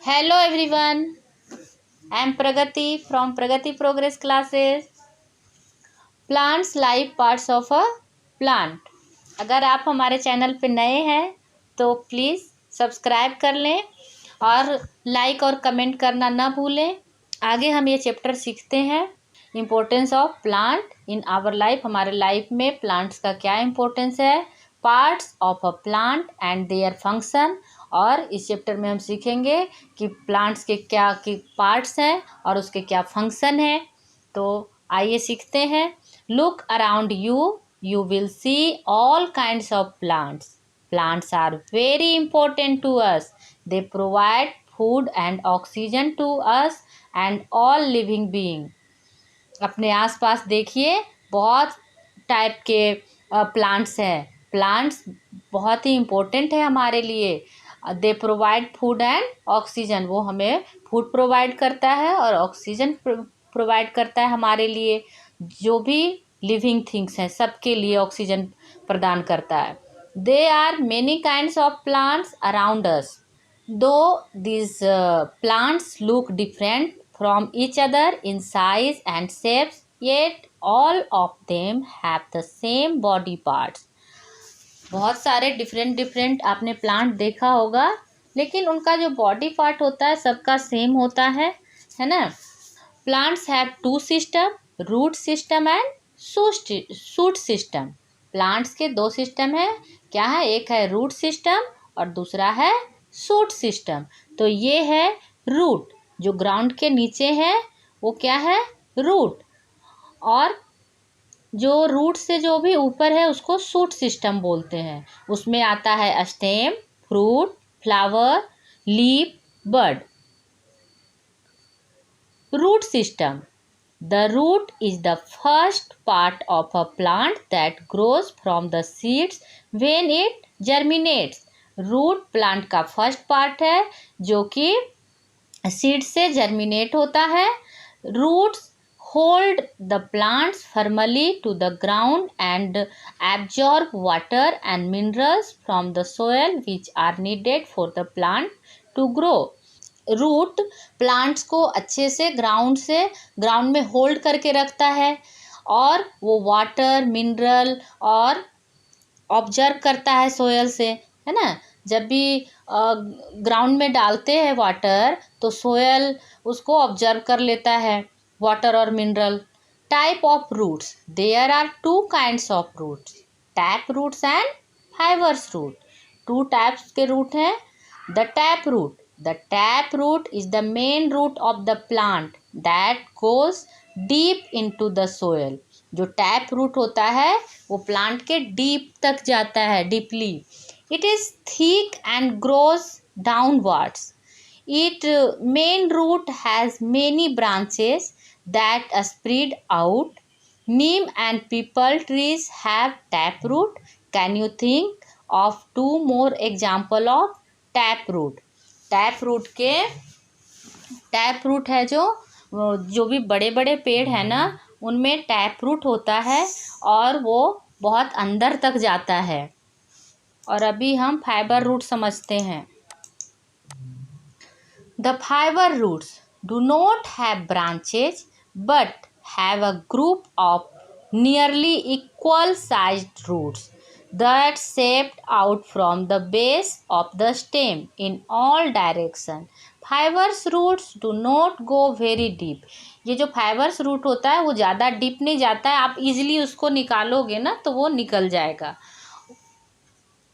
Hello everyone, I am Pragati from Pragati Progress Classes. Plants life parts of a plant. अगर आप हमारे channel पे नए हैं तो प्लीज़ सब्सक्राइब कर लें और लाइक और कमेंट करना ना भूलें। आगे हम ये चैप्टर सीखते हैं importance of plant in our life. हमारे लाइफ में प्लांट्स का क्या इम्पोर्टेंस है, parts of a plant and their function. और इस चैप्टर में हम सीखेंगे कि प्लांट्स के क्या के पार्ट्स हैं और उसके क्या फंक्शन हैं। तो आइए सीखते हैं। Look around you will see all kinds of plants. Plants are very important to us. They provide food and oxygen to us and all living being. अपने आसपास देखिए, बहुत टाइप के प्लांट्स हैं। प्लांट्स बहुत ही इम्पोर्टेंट है हमारे लिए। दे प्रोवाइड फूड एंड ऑक्सीजन। वो हमें फूड प्रोवाइड करता है और ऑक्सीजन प्रोवाइड करता है हमारे लिए। जो भी लिविंग थिंग्स हैं सबके लिए ऑक्सीजन प्रदान करता है। They are many kinds of plants around us. Though these plants look different from each other in size and shapes, yet all of them have the same body parts. बहुत सारे different different आपने plant देखा होगा, लेकिन उनका जो body part होता है सबका सेम होता है ना। Plants have two system, root system and shoot system. Plants के दो सिस्टम है। क्या है? एक है रूट सिस्टम और दूसरा है शूट सिस्टम। तो ये है रूट, जो ग्राउंड के नीचे है वो क्या है? रूट। और जो रूट से जो भी ऊपर है उसको शूट सिस्टम बोलते हैं। उसमें आता है stem, fruit, flower, leaf, bud. Root system. The root is the first part of a plant that grows from the seeds when it germinates. Root plant का फर्स्ट पार्ट है जो कि सीड से जर्मिनेट होता है। Roots hold the plants firmly to the ground and absorb water and minerals from the soil which are needed for the plant to grow. Root plants को अच्छे से ग्राउंड में होल्ड करके रखता है और वो वाटर, मिनरल और ऑब्जर्व करता है सोयल से, है ना। जब भी ग्राउंड में डालते हैं वाटर तो सोयल उसको ऑब्जर्व कर लेता है, वाटर और mineral. Type of roots. There are two kinds of roots, tap roots and fibers root. Two types के रूट हैं। The tap root. The tap root is the main root of the plant that goes deep into the soil. जो tap root होता है वो plant के deep तक जाता है, deeply. It is thick and grows downwards. Its main root has many branches that spread out. Neem and peepal trees have tap root. Can you think of two more example of tap root? Tap root है जो भी बड़े बड़े पेड़ है ना, उनमें tap root होता है और वो बहुत अंदर तक जाता है। और अभी हम फाइबर रूट समझते हैं। The fiber roots do not have branches but have a group of nearly equal sized roots that shaped out from the base of the stem in all direction. Fibrous roots do not go very deep. ये जो fibres root होता है वो ज़्यादा deep नहीं जाता है। आप इजीली उसको निकालोगे ना तो वो निकल जाएगा।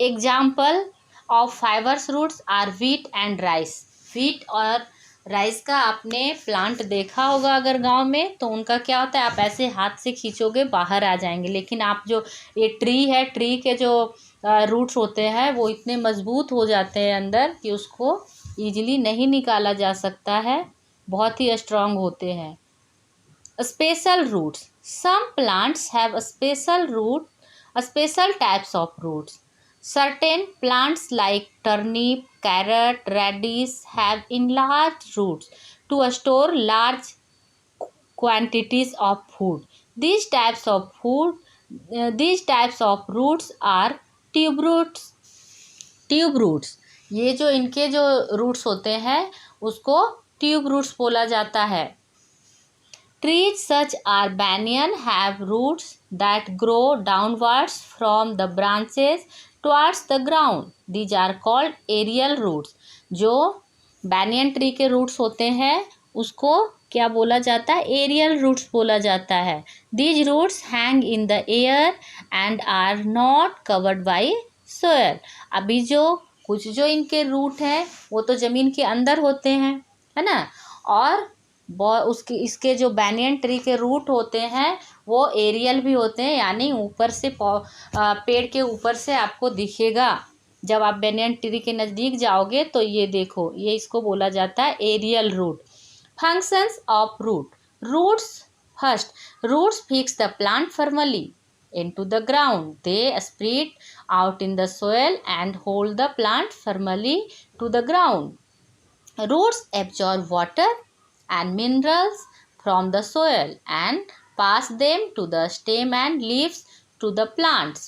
Example of fibers roots are wheat and rice. Wheat और राइस का आपने प्लांट देखा होगा अगर गांव में, तो उनका क्या होता है, आप ऐसे हाथ से खींचोगे बाहर आ जाएंगे। लेकिन आप जो ये ट्री है, ट्री के जो रूट्स होते हैं वो इतने मजबूत हो जाते हैं अंदर कि उसको इजीली नहीं निकाला जा सकता है, बहुत ही स्ट्रांग होते हैं। Special roots. Some plants have special types of roots. Certain plants like turnip, carrot, radish have enlarged roots to store large quantities of food. These types of roots are tube roots. Tube roots. ये जो इनके जो roots होते हैं उसको tube roots बोला जाता है। Trees such as banyan have roots that grow downwards from the branches towards the ground. These are called aerial roots. जो banyan tree के roots होते हैं उसको क्या बोला जाता है? एरियल रूट्स बोला जाता है। These roots hang in the air and are not covered by soil. अभी जो कुछ जो इनके रूट हैं वो तो ज़मीन के अंदर होते हैं, है ना, और उसके इसके जो बैनियन ट्री के रूट होते हैं वो एरियल भी होते हैं, यानी ऊपर से पेड़ के ऊपर से आपको दिखेगा। जब आप बैनियन ट्री के नज़दीक जाओगे तो ये देखो, ये इसको बोला जाता है aerial root. Functions of root. Roots first, roots fix the plant firmly into the ground. They spread out in the soil and hold the plant firmly to the ground. Roots absorb water and minerals from the soil and pass them to the stem and leaves to the plants.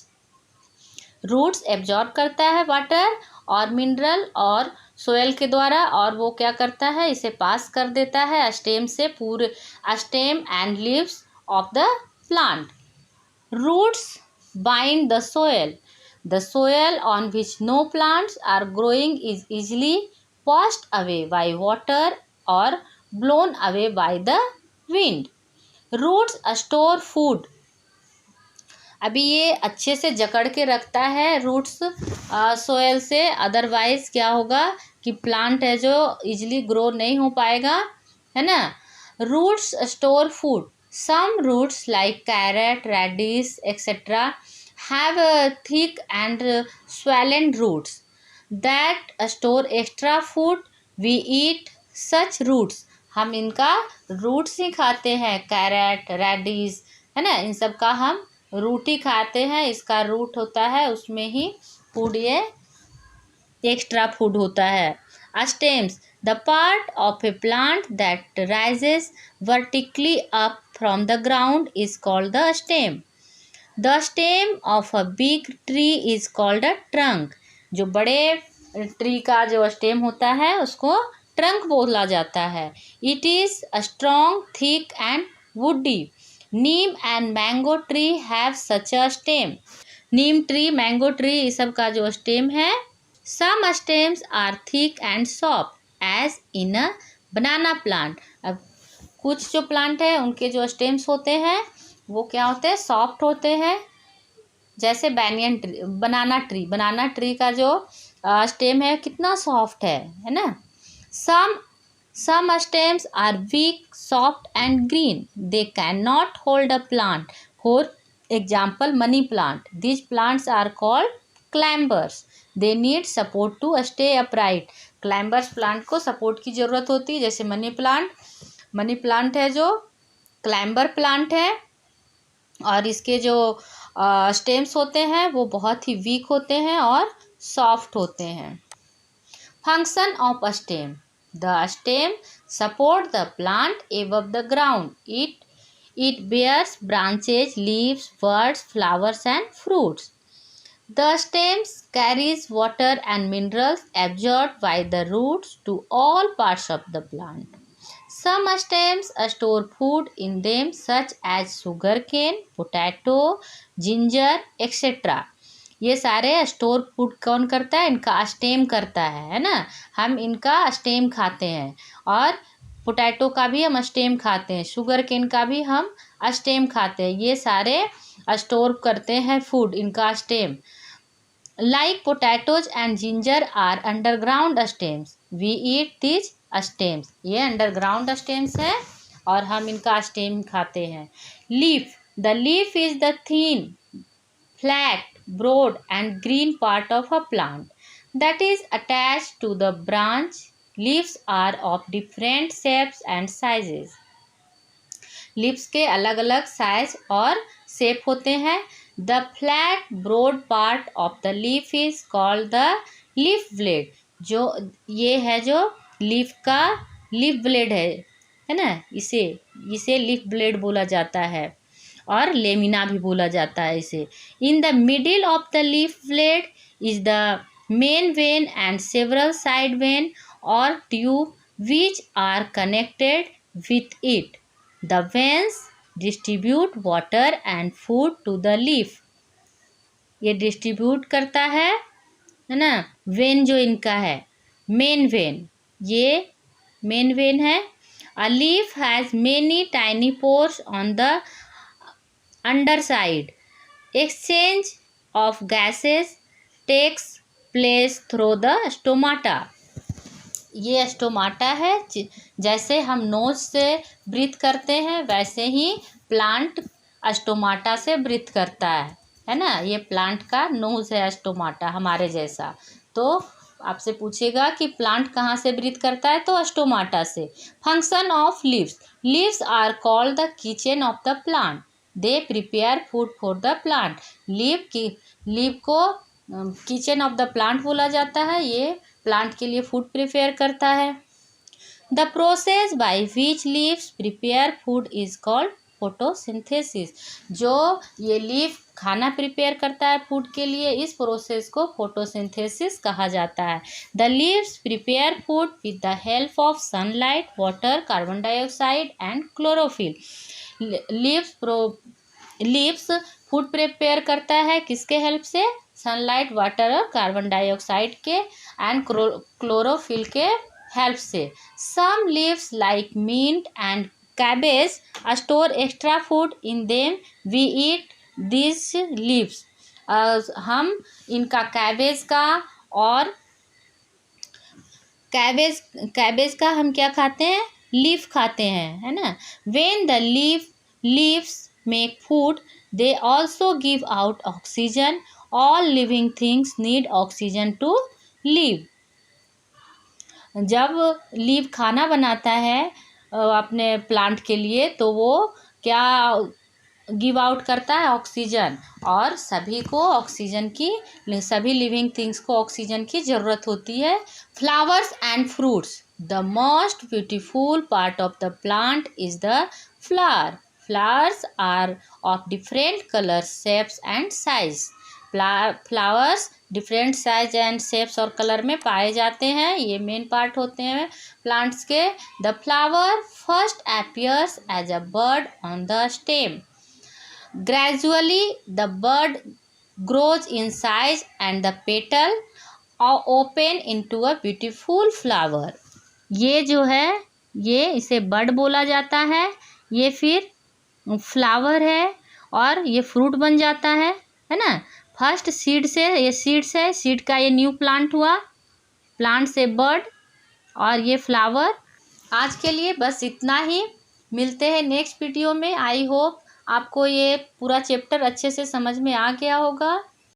Roots absorb करता है water और mineral और soil के द्वारा, और वो क्या करता है, इसे पास कर देता है स्टेम से पूरे stem and leaves of the plant. Roots bind the soil. The soil on which no plants are growing is easily washed away by water or blown away by the wind. Roots store food. अभी ये अच्छे से जकड़ के रखता है roots soil से, otherwise क्या होगा कि प्लांट है जो इजीली ग्रो नहीं हो पाएगा, है ना. Roots store food. Some roots like carrot, radish, etc. have thick and swollen roots that store extra food. We eat such roots. हम इनका रूट्स ही खाते हैं, कैरेट, रेडिश, है ना, इन सब का हम रूट ही खाते हैं. इसका रूट होता है उसमें ही फूड, ये एक्स्ट्रा फूड होता है. Stems. The part of a plant that rises vertically up from the ground is called the stem. The stem of a big tree is called a trunk. जो बड़े tree का जो stem होता है उसको trunk बोला जाता है. It is a strong, thick and woody. Neem and mango tree have such a stem. Neem tree, mango tree, ये सब का जो स्टेम है, some stems are thick and soft as in a banana plant. अब कुछ जो plant है उनके जो स्टेम्स होते हैं वो क्या होते हैं, सॉफ्ट होते हैं, जैसे बनाना ट्री का जो स्टेम है कितना सॉफ्ट है ना. Some stems are weak, soft and green. They cannot hold a plant. For example, money plant. These plants are called climbers. They need support to stay upright. Climbers plant को support की ज़रूरत होती है, जैसे money plant है जो climber plant है, और इसके जो स्टेम्स होते हैं वो बहुत ही वीक होते हैं और सॉफ्ट होते हैं. Function of a stem. The stem support the plant above the ground. It bears branches, leaves, buds, flowers and fruits. The stems carries water and minerals absorbed by the roots to all parts of the plant. Some stems store food in them such as sugarcane, potato, ginger, etc. ये सारे store food कौन करता है, इनका stem करता है ना. हम इनका स्टेम खाते हैं, और पोटैटो का भी हम स्टेम खाते हैं, शुगर केन का भी हम स्टेम खाते हैं. ये सारे स्टोर करते हैं फूड, इनका stem. Like potatoes and ginger are underground stems. We eat this stems. ये अंडरग्राउंड स्टेम्स हैं और हम इनका स्टेम खाते हैं. Leaf. The leaf is the thin, flat, broad and green part of a plant that is attached to the branch. Leaves are of different shapes and sizes. Leaves के अलग अलग size और शेप होते हैं. The flat broad part of the leaf is called the leaf blade. जो ये है जो लीफ का लीफ ब्लेड है ना, इसे लीफ ब्लेड बोला जाता है, और लेमिना भी बोला जाता है इसे. In the middle of the leaf blade is the main vein and several side vein or tube which are connected with it. The veins distribute water and food to the leaf. ये distribute करता है ना। When जो इनका है main vein, ये main vein है। A leaf has many tiny pores on the underside. Exchange of gases takes place through the stomata. ये स्टोमाटा है। जैसे हम नोज से ब्रीथ करते हैं वैसे ही प्लांट स्टोमाटा से ब्रीथ करता है ना। ये प्लांट का नोज है स्टोमाटा हमारे जैसा। तो आपसे पूछेगा कि प्लांट कहाँ से ब्रीथ करता है, तो स्टोमाटा से। Function of leaves. Leaves are called the kitchen of the plant. They prepare food for the plant. Leave को किचन ऑफ द प्लांट बोला जाता है। ये प्लांट के लिए फूड प्रिपेयर करता है। The process by which leaves prepare food is called photosynthesis. जो ये लीफ खाना प्रिपेयर करता है फूड के लिए, इस प्रोसेस को फोटोसिंथेसिस कहा जाता है। The leaves prepare food with the help of sunlight, water, carbon dioxide and chlorophyll. Leaves food prepare करता है किसके हेल्प से? सनलाइट, वाटर और कार्बन डाइऑक्साइड के एंड क्लोरोफिल के हेल्प से। Some leaves like mint and cabbage store extra food in them. We eat this leaves. हम इनका कैबेज का और कैबेज का हम क्या खाते हैं? लीफ खाते हैं, है ना। When the leaves make food they also give out oxygen. All living things need oxygen to live. जब लीव खाना बनाता है अपने प्लांट के लिए, तो वो क्या गिव आउट करता है? ऑक्सीजन। और सभी को ऑक्सीजन की, सभी लिविंग थिंग्स को ऑक्सीजन की ज़रूरत होती है। Flowers and fruits. The most beautiful part of the plant is the flower. Flowers are of different colour, shapes and size. Flowers different size and shapes और कलर में पाए जाते हैं। ये मेन पार्ट होते हैं प्लांट्स के। The flower first appears as a bud on the stem. Gradually the bud grows in size and the petal are open into a beautiful flower. ये जो है ये इसे बड बोला जाता है। ये फिर फ्लावर है और ये फ्रूट बन जाता है ना। फर्स्ट सीड से, ये सीड्स है, सीड का ये न्यू प्लांट हुआ, प्लांट से बर्ड और ये फ्लावर। आज के लिए बस इतना ही। मिलते हैं नेक्स्ट वीडियो में। आई होप आपको ये पूरा चैप्टर अच्छे से समझ में आ गया होगा।